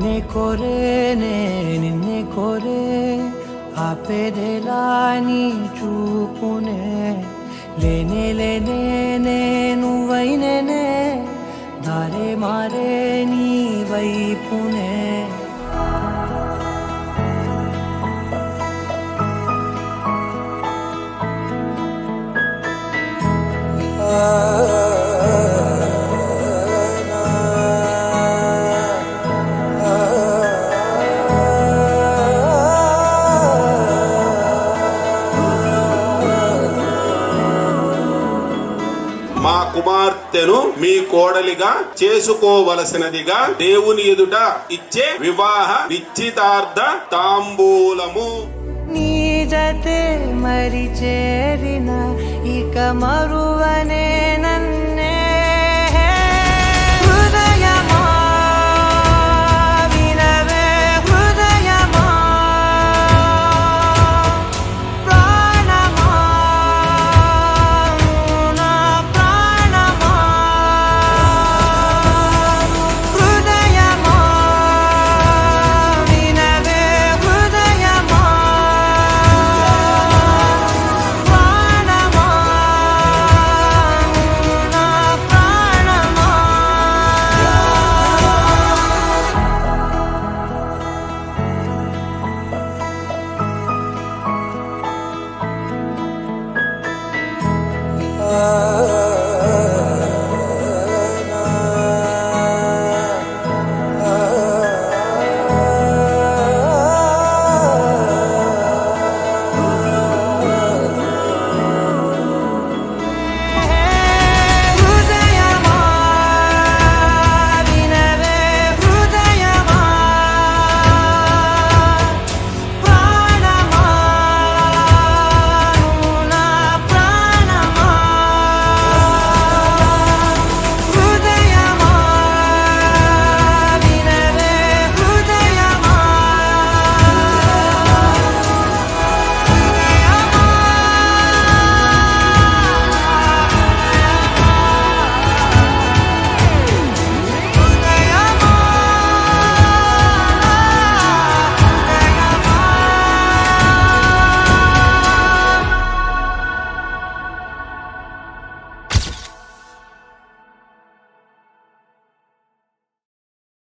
నిన్నే కోరేనే నిన్నే కోరే ఆపేదెలా నీ చూపునే లేనే లేనే నువ్వైనేనే దారే మారే నీ వైపునే మా కుమార్తెను మీ కోడలిగా చేసుకోవలసినదిగా దేవుని ఎదుట ఇచ్చే వివాహ నిశ్చితార్థ తాంబూలము. నీ జతే మరి చేరిన ఇక మరువనే నన్ను